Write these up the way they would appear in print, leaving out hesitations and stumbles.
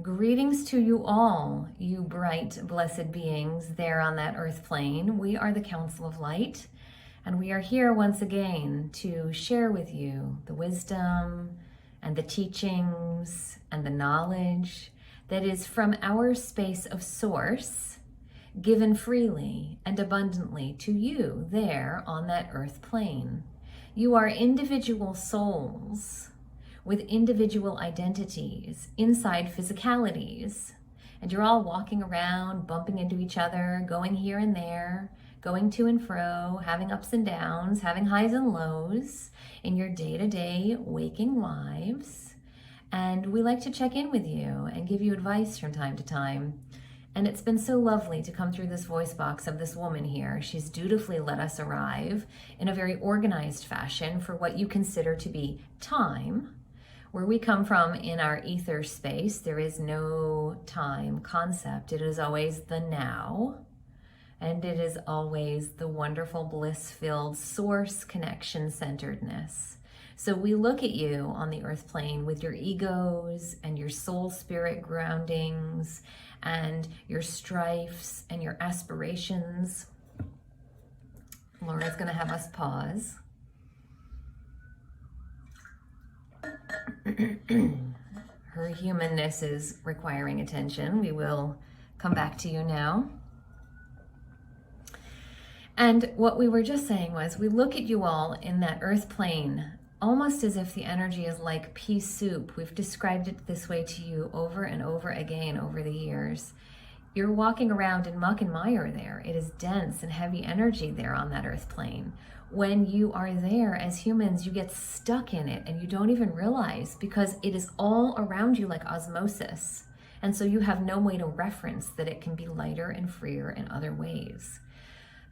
Greetings to you all, you bright, blessed beings there on that earth plane. We are the Council of Light, and we are here once again to share with you the wisdom and the teachings and the knowledge that is from our space of source, given freely and abundantly to you there on that earth plane. You are individual souls with individual identities inside physicalities. And you're all walking around, bumping into each other, going here and there, going to and fro, having ups and downs, having highs and lows in your day-to-day waking lives. And we like to check in with you and give you advice from time to time. And it's been so lovely to come through this voice box of this woman here. She's dutifully let us arrive in a very organized fashion for what you consider to be time. Where we come from in our ether space, there is no time concept. It is always the now, and it is always the wonderful, bliss-filled source connection centeredness. So we look at you on the earth plane with your egos and your soul spirit groundings and your strifes and your aspirations. Laura's gonna have us pause. Her humanness is requiring attention. We will come back to you now. And what we were just saying was, we look at you all in that earth plane, almost as if the energy is like pea soup. We've described it this way to you over and over again over the years. You're walking around in muck and mire there. It is dense and heavy energy there on that earth plane. When you are there as humans, you get stuck in it and you don't even realize, because it is all around you like osmosis. And so you have no way to reference that it can be lighter and freer in other ways.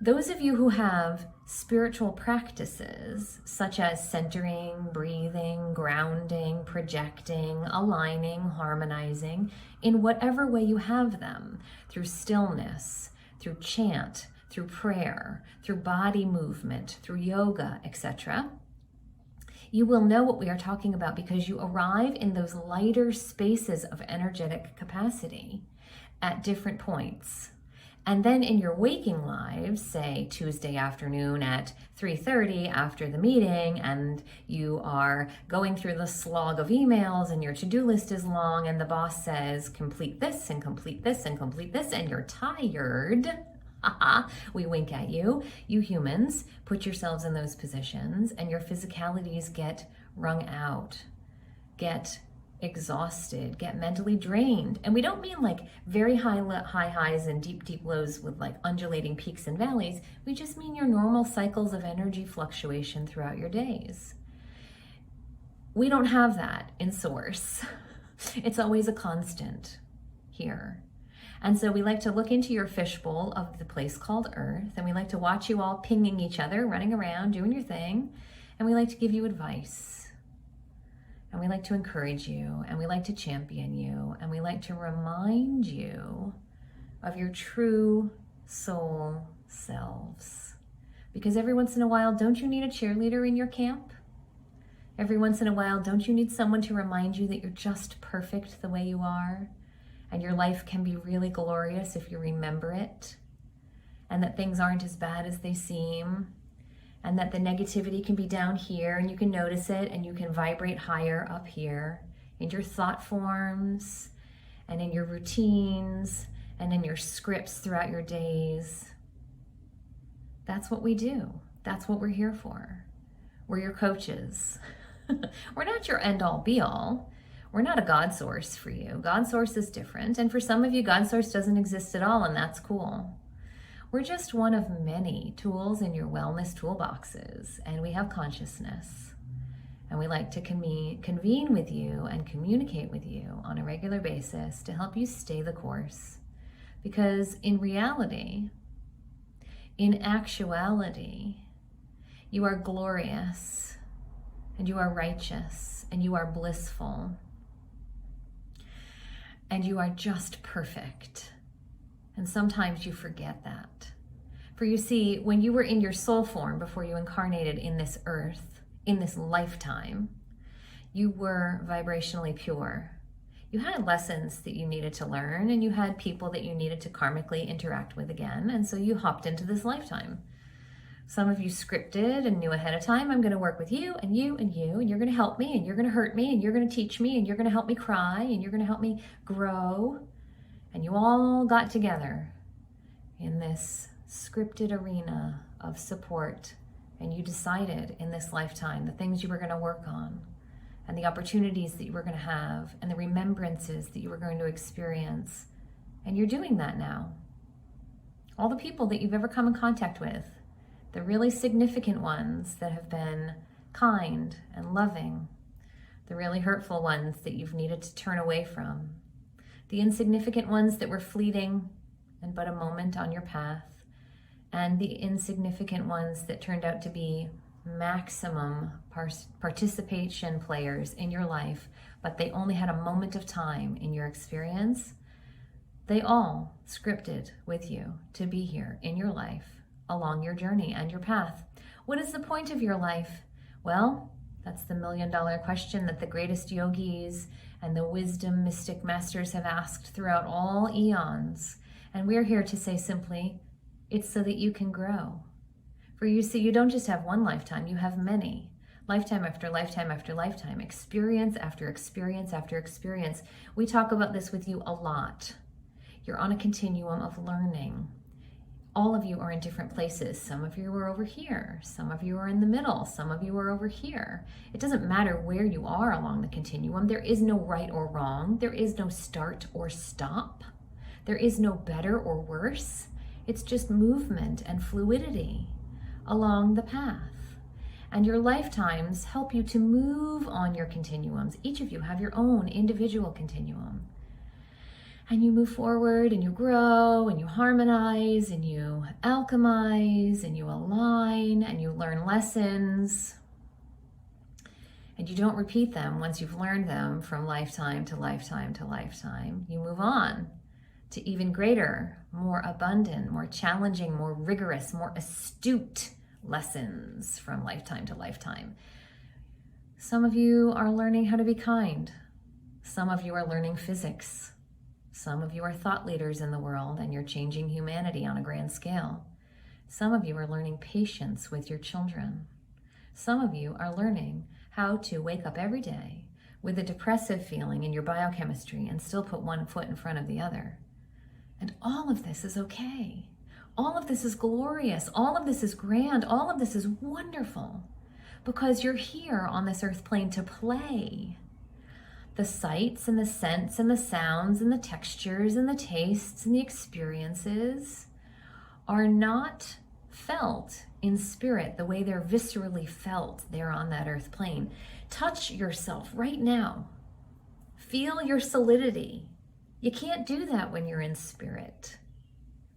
Those of you who have spiritual practices, such as centering, breathing, grounding, projecting, aligning, harmonizing, in whatever way you have them, through stillness, through chant, through prayer, through body movement, through yoga, etc., you will know what we are talking about, because you arrive in those lighter spaces of energetic capacity at different points. And then in your waking lives, say Tuesday afternoon at 3:30 after the meeting, and you are going through the slog of emails and your to-do list is long and the boss says, complete this and complete this and complete this, and you're tired. We wink at you. You humans put yourselves in those positions and your physicalities get wrung out, get exhausted, get mentally drained. And we don't mean like very high highs and deep lows with like undulating peaks and valleys. We just mean your normal cycles of energy fluctuation throughout your days. We don't have that in source. It's always a constant here. And so we like to look into your fishbowl of the place called Earth, and we like to watch you all pinging each other, running around, doing your thing, and we like to give you advice. And we like to encourage you, and we like to champion you, and we like to remind you of your true soul selves. Because every once in a while, don't you need a cheerleader in your camp? Every once in a while, don't you need someone to remind you that you're just perfect the way you are? And your life can be really glorious if you remember it, and that things aren't as bad as they seem, and that the negativity can be down here and you can notice it and you can vibrate higher up here in your thought forms and in your routines and in your scripts throughout your days. That's what we do. That's what we're here for. We're your coaches. We're not your end-all be-all. We're not a God source for you. God source is different. And for some of you, God source doesn't exist at all, and that's cool. We're just one of many tools in your wellness toolboxes, and we have consciousness. And we like to convene with you and communicate with you on a regular basis to help you stay the course. Because in reality, in actuality, you are glorious, and you are righteous, and you are blissful, and you are just perfect. And sometimes you forget that. For you see, when you were in your soul form before you incarnated in this earth, in this lifetime, you were vibrationally pure. You had lessons that you needed to learn, and you had people that you needed to karmically interact with again, and so you hopped into this lifetime. Some of you scripted and knew ahead of time, I'm going to work with you and you and you, and you're going to help me, and you're going to hurt me, and you're going to teach me, and you're going to help me cry, and you're going to help me grow. And you all got together in this scripted arena of support, and you decided in this lifetime the things you were going to work on, and the opportunities that you were going to have, and the remembrances that you were going to experience. And you're doing that now. All the people that you've ever come in contact with, the really significant ones that have been kind and loving, the really hurtful ones that you've needed to turn away from, the insignificant ones that were fleeting and but a moment on your path, and the insignificant ones that turned out to be maximum participation players in your life, but they only had a moment of time in your experience. They all scripted with you to be here in your life along your journey and your path. What is the point of your life? Well, that's the $1,000,000 question that the greatest yogis and the wisdom mystic masters have asked throughout all eons. And we're here to say simply, it's so that you can grow. For you see, you don't just have one lifetime, you have many. Lifetime after lifetime after lifetime, experience after experience after experience. We talk about this with you a lot. You're on a continuum of learning. All of you are in different places. Some of you are over here. Some of you are in the middle. Some of you are over here. It doesn't matter where you are along the continuum. There is no right or wrong. There is no start or stop. There is no better or worse. It's just movement and fluidity along the path. And your lifetimes help you to move on your continuums. Each of you have your own individual continuum. And you move forward and you grow and you harmonize and you alchemize and you align and you learn lessons. And you don't repeat them once you've learned them from lifetime to lifetime to lifetime. You move on to even greater, more abundant, more challenging, more rigorous, more astute lessons from lifetime to lifetime. Some of you are learning how to be kind. Some of you are learning physics. Some of you are thought leaders in the world and you're changing humanity on a grand scale. Some of you are learning patience with your children. Some of you are learning how to wake up every day with a depressive feeling in your biochemistry and still put one foot in front of the other. And all of this is okay. All of this is glorious. All of this is grand. All of this is wonderful because you're here on this earth plane to play. The sights and the scents and the sounds and the textures and the tastes and the experiences are not felt in spirit the way they're viscerally felt there on that earth plane. Touch yourself right now. Feel your solidity. You can't do that when you're in spirit.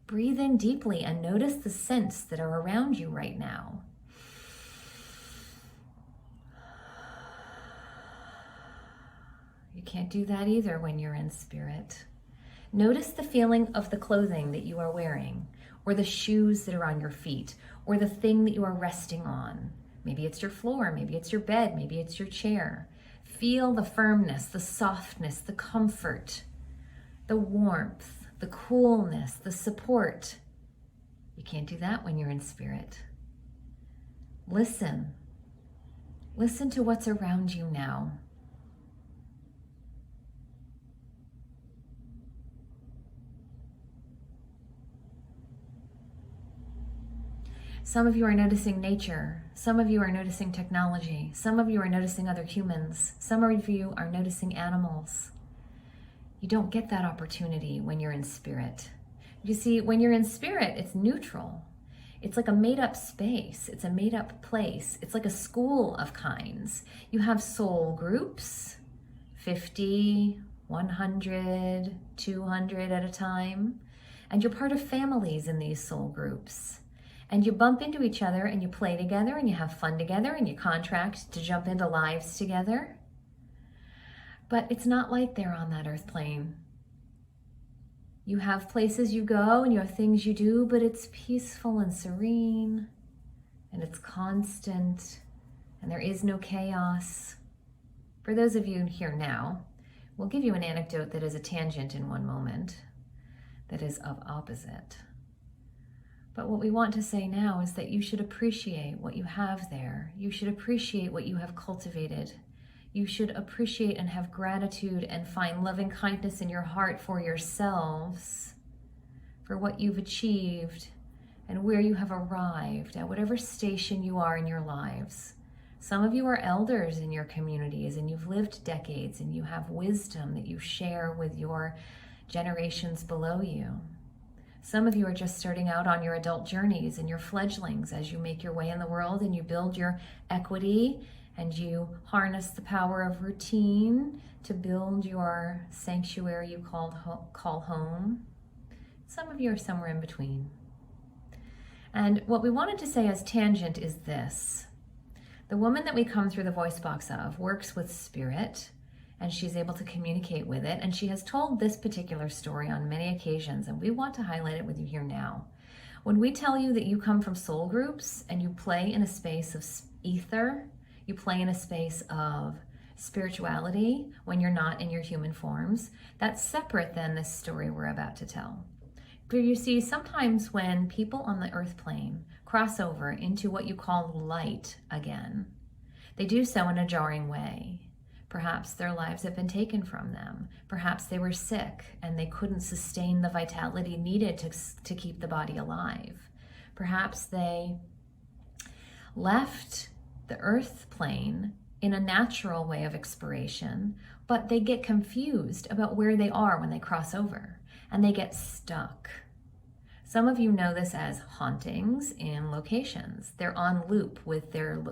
Breathe in deeply and notice the scents that are around you right now. You can't do that either when you're in spirit. Notice the feeling of the clothing that you are wearing, or the shoes that are on your feet, or the thing that you are resting on. Maybe it's your floor, maybe it's your bed, maybe it's your chair. Feel the firmness, the softness, the comfort, the warmth, the coolness, the support. You can't do that when you're in spirit. Listen. Listen to what's around you now. Some of you are noticing nature. Some of you are noticing technology. Some of you are noticing other humans. Some of you are noticing animals. You don't get that opportunity when you're in spirit. You see, when you're in spirit, it's neutral. It's like a made-up space. It's a made-up place. It's like a school of kinds. You have soul groups, 50, 100, 200 at a time. And you're part of families in these soul groups. And you bump into each other and you play together and you have fun together and you contract to jump into lives together. But it's not like they're on that earth plane. You have places you go and you have things you do, but it's peaceful and serene and it's constant and there is no chaos. For those of you here now, We'll give you an anecdote that is a tangent in one moment, that is of opposite. But what we want to say now is that you should appreciate what you have there. You should appreciate what you have cultivated. You should appreciate and have gratitude and find loving kindness in your heart for yourselves, for what you've achieved and where you have arrived at whatever station you are in your lives. Some of you are elders in your communities and you've lived decades and you have wisdom that you share with your generations below you. Some of you are just starting out on your adult journeys and your fledglings as you make your way in the world and you build your equity and you harness the power of routine to build your sanctuary you call home. Some of you are somewhere in between. And what we wanted to say as tangent is this. The woman that we come through the voice box of works with spirit, and she's able to communicate with it. And she has told this particular story on many occasions, and we want to highlight it with you here now. When we tell you that you come from soul groups and you play in a space of ether, you play in a space of spirituality when you're not in your human forms, that's separate than this story we're about to tell. But you see, sometimes when people on the earth plane cross over into what you call light again, they do so in a jarring way. Perhaps their lives have been taken from them. Perhaps they were sick and they couldn't sustain the vitality needed to keep the body alive. Perhaps they left the earth plane in a natural way of expiration, but they get confused about where they are when they cross over and they get stuck. Some of you know this as hauntings in locations. They're on loop with their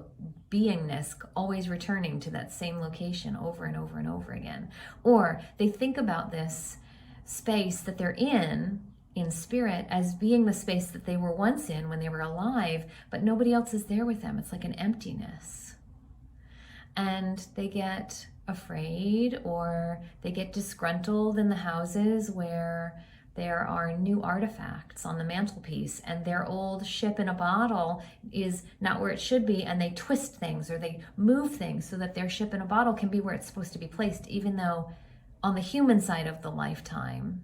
beingness always returning to that same location over and over and over again. Or they think about this space that they're in spirit as being the space that they were once in when they were alive, but nobody else is there with them. It's like an emptiness. And they get afraid or they get disgruntled in the houses where there are new artifacts on the mantelpiece and their old ship in a bottle is not where it should be, and they twist things or they move things so that their ship in a bottle can be where it's supposed to be placed, even though on the human side of the lifetime,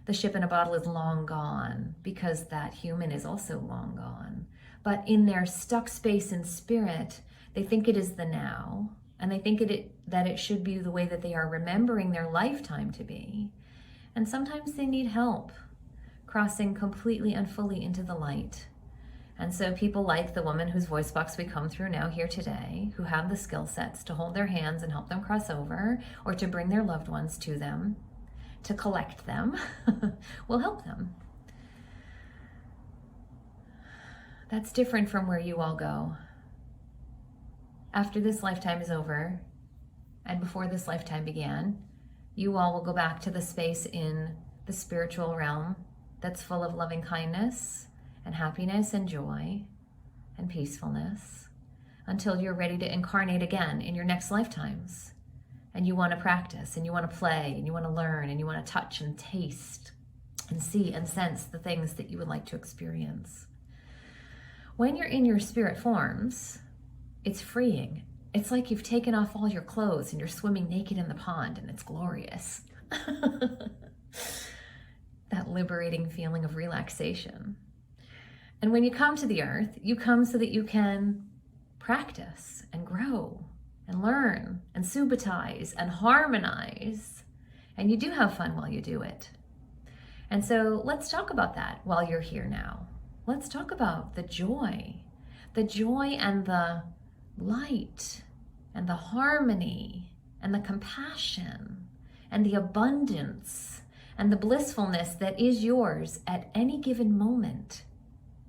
the ship in a bottle is long gone because that human is also long gone. But in their stuck space in spirit, they think it is the now, and they think that it should be the way that they are remembering their lifetime to be. And sometimes they need help crossing completely and fully into the light. And so people like the woman whose voice box we come through now here today, who have the skill sets to hold their hands and help them cross over, or to bring their loved ones to them, to collect them, will help them. That's different from where you all go. After this lifetime is over, and before this lifetime began, you all will go back to the space in the spiritual realm that's full of loving kindness and happiness and joy and peacefulness until you're ready to incarnate again in your next lifetimes. And you want to practice and you want to play and you want to learn and you want to touch and taste and see and sense the things that you would like to experience. When you're in your spirit forms, it's freeing. It's like you've taken off all your clothes and you're swimming naked in the pond, and it's glorious. That liberating feeling of relaxation. And when you come to the earth, you come so that you can practice and grow and learn and subatize and harmonize. And you do have fun while you do it. And so let's talk about that while you're here now. Let's talk about the joy and the light and the harmony and the compassion and the abundance and the blissfulness that is yours at any given moment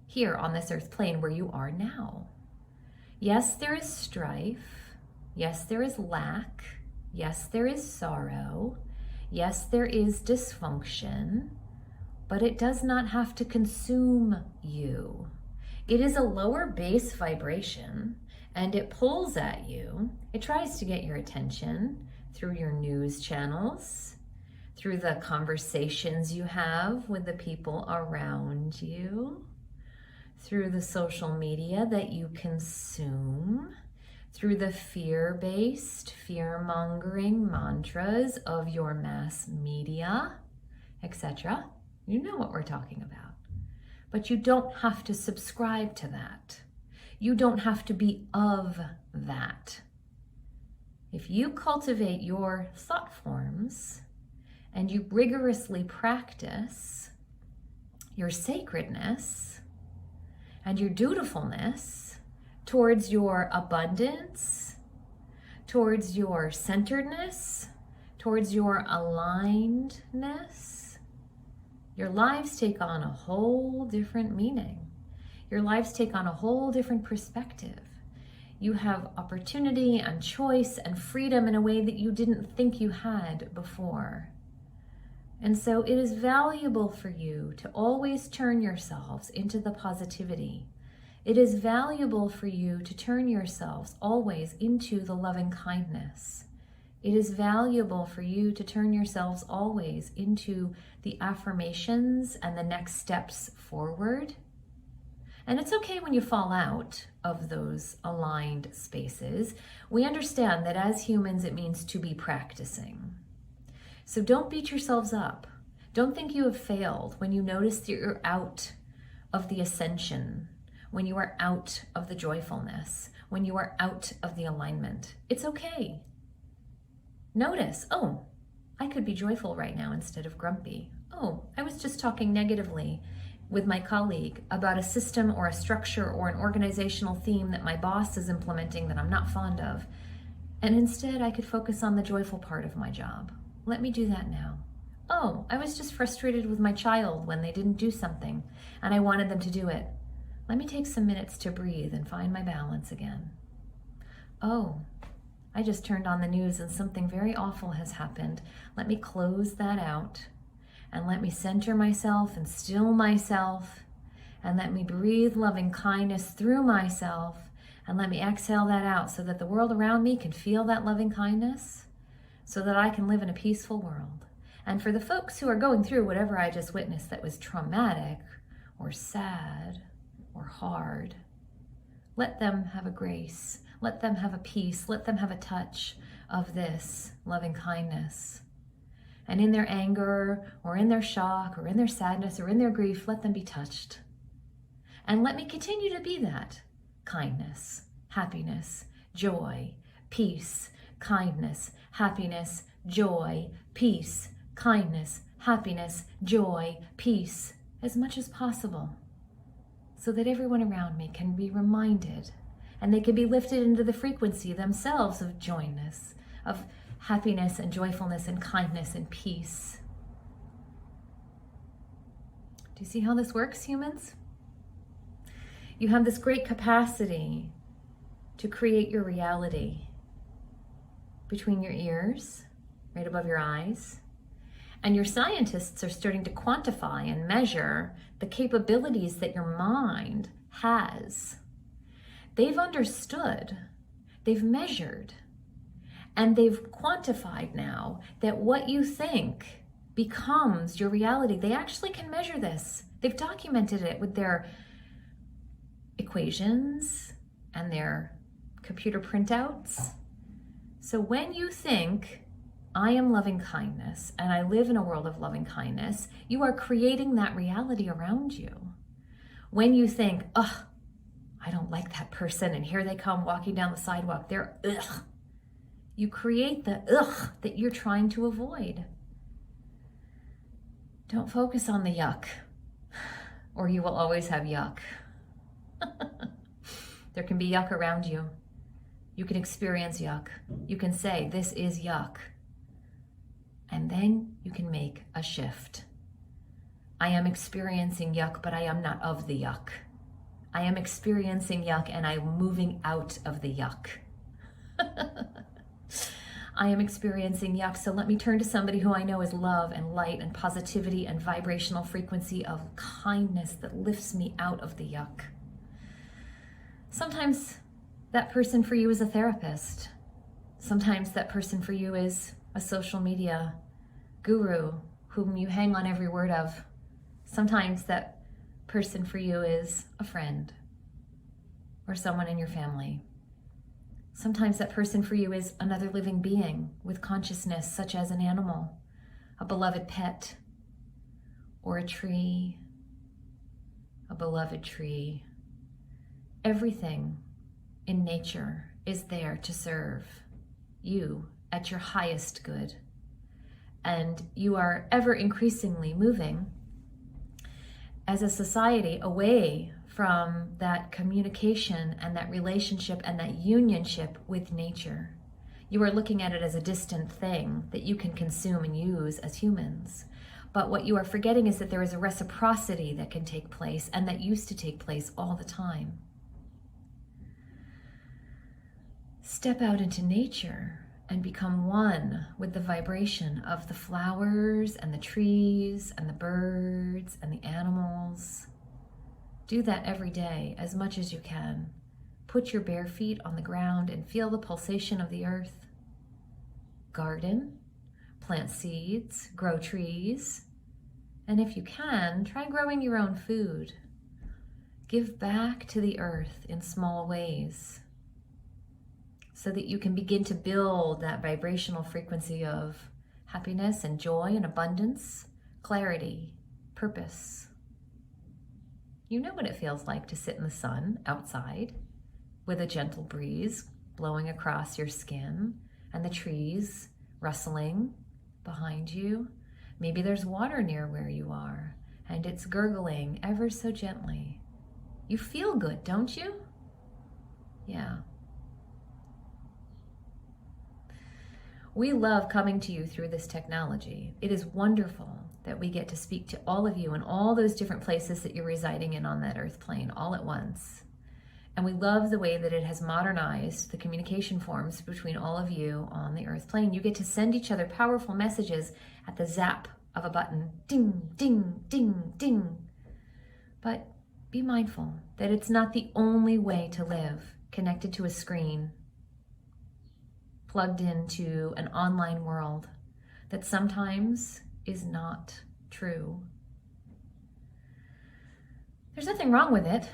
here on this earth plane where you are now. Yes, there is strife. Yes, there is lack. Yes, there is sorrow. Yes, there is dysfunction, but it does not have to consume you. It is a lower base vibration, and it pulls at you. It tries to get your attention through your news channels, through the conversations you have with the people around you, through the social media that you consume, through the fear-based, fear-mongering mantras of your mass media, etc. You know what we're talking about. But you don't have to subscribe to that. You don't have to be of that. If you cultivate your thought forms and you rigorously practice your sacredness and your dutifulness towards your abundance, towards your centeredness, towards your alignedness, your lives take on a whole different meaning. Your lives take on a whole different perspective. You have opportunity and choice and freedom in a way that you didn't think you had before. And so it is valuable for you to always turn yourselves into the positivity. It is valuable for you to turn yourselves always into the loving kindness. It is valuable for you to turn yourselves always into the affirmations and the next steps forward. And it's okay when you fall out of those aligned spaces. We understand that as humans, it means to be practicing. So don't beat yourselves up. Don't think you have failed when you notice that you're out of the ascension, when you are out of the joyfulness, when you are out of the alignment. It's okay. Notice, oh, I could be joyful right now instead of grumpy. Oh, I was just talking negatively with my colleague about a system or a structure or an organizational theme that my boss is implementing that I'm not fond of. And instead I could focus on the joyful part of my job. Let me do that now. Oh, I was just frustrated with my child when they didn't do something and I wanted them to do it. Let me take some minutes to breathe and find my balance again. Oh, I just turned on the news and something very awful has happened. Let me close that out. And let me center myself and still myself, and let me breathe loving kindness through myself, and let me exhale that out so that the world around me can feel that loving kindness, so that I can live in a peaceful world. And for the folks who are going through whatever I just witnessed that was traumatic or sad or hard, let them have a grace, let them have a peace, let them have a touch of this loving kindness. And in their anger, or in their shock, or in their sadness, or in their grief, let them be touched. And let me continue to be that. Kindness, happiness, joy, peace, kindness, happiness, joy, peace, kindness, happiness, joy, peace, as much as possible. So that everyone around me can be reminded, and they can be lifted into the frequency themselves of joyness, of happiness and joyfulness and kindness and peace. Do you see how this works, humans? You have this great capacity to create your reality between your ears, right above your eyes. And your scientists are starting to quantify and measure the capabilities that your mind has. They've understood, they've measured, and they've quantified now that what you think becomes your reality. They actually can measure this. They've documented it with their equations and their computer printouts. So when you think, I am loving kindness and I live in a world of loving kindness, you are creating that reality around you. When you think, ugh, I don't like that person and here they come walking down the sidewalk, they're ugh. You create the ugh that you're trying to avoid. Don't focus on the yuck, or you will always have yuck. There can be yuck around you. You can experience yuck. You can say, this is yuck. And then you can make a shift. I am experiencing yuck, but I am not of the yuck. I am experiencing yuck and I'm moving out of the yuck. I am experiencing yuck, so let me turn to somebody who I know is love and light and positivity and vibrational frequency of kindness that lifts me out of the yuck. Sometimes that person for you is a therapist. Sometimes that person for you is a social media guru whom you hang on every word of. Sometimes that person for you is a friend or someone in your family. Sometimes that person for you is another living being with consciousness, such as an animal, a beloved pet, or a tree, a beloved tree. Everything in nature is there to serve you at your highest good. And you are ever increasingly moving as a society away from that communication and that relationship and that unionship with nature. You are looking at it as a distant thing that you can consume and use as humans. But what you are forgetting is that there is a reciprocity that can take place and that used to take place all the time. Step out into nature and become one with the vibration of the flowers and the trees and the birds and the animals. Do that every day as much as you can. Put your bare feet on the ground and feel the pulsation of the earth. Garden, plant seeds, grow trees, and if you can, try growing your own food. Give back to the earth in small ways so that you can begin to build that vibrational frequency of happiness and joy and abundance, clarity, purpose. You know what it feels like to sit in the sun outside with a gentle breeze blowing across your skin and the trees rustling behind you. Maybe there's water near where you are and it's gurgling ever so gently. You feel good, don't you? Yeah. We love coming to you through this technology. It is wonderful that we get to speak to all of you in all those different places that you're residing in on that earth plane all at once. And we love the way that it has modernized the communication forms between all of you on the earth plane. You get to send each other powerful messages at the zap of a button. Ding, ding, ding, ding. But be mindful that it's not the only way to live, connected to a screen, plugged into an online world that sometimes is not true. There's nothing wrong with it.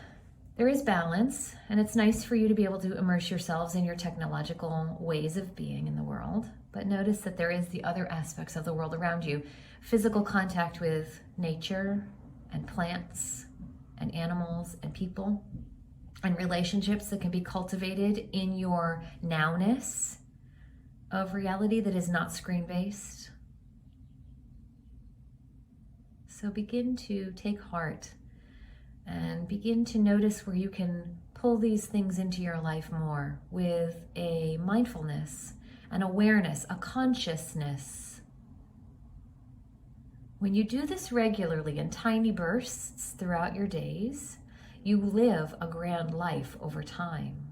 There is balance, and it's nice for you to be able to immerse yourselves in your technological ways of being in the world. But notice that there is the other aspects of the world around you. Physical contact with nature and plants and animals and people and relationships that can be cultivated in your nowness of reality that is not screen-based. So begin to take heart and begin to notice where you can pull these things into your life more with a mindfulness, an awareness, a consciousness. When you do this regularly in tiny bursts throughout your days, you live a grand life over time.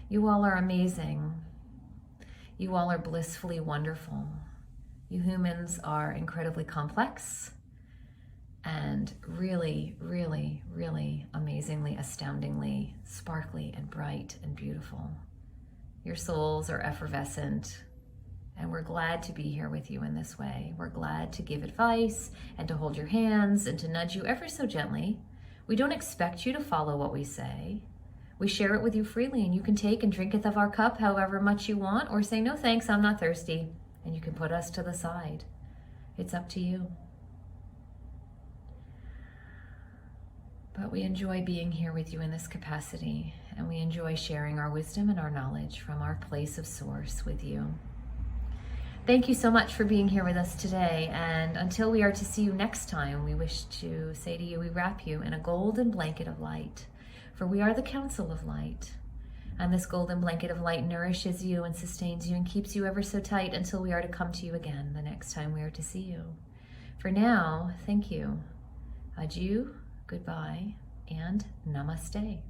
You all are amazing. You all are blissfully wonderful. You humans are incredibly complex and really, really, really amazingly, astoundingly sparkly and bright and beautiful. Your souls are effervescent, and we're glad to be here with you in this way. We're glad to give advice and to hold your hands and to nudge you ever so gently. We don't expect you to follow what we say. We share it with you freely, and you can take and drinketh of our cup however much you want, or say, no thanks, I'm not thirsty, and you can put us to the side. It's up to you. But we enjoy being here with you in this capacity, and we enjoy sharing our wisdom and our knowledge from our place of source with you. Thank you so much for being here with us today, and until we are to see you next time, we wish to say to you, we wrap you in a golden blanket of light. For we are the council of light, and this golden blanket of light nourishes you and sustains you and keeps you ever so tight until we are to come to you again the next time we are to see you. For now, thank you. Adieu, goodbye, and namaste.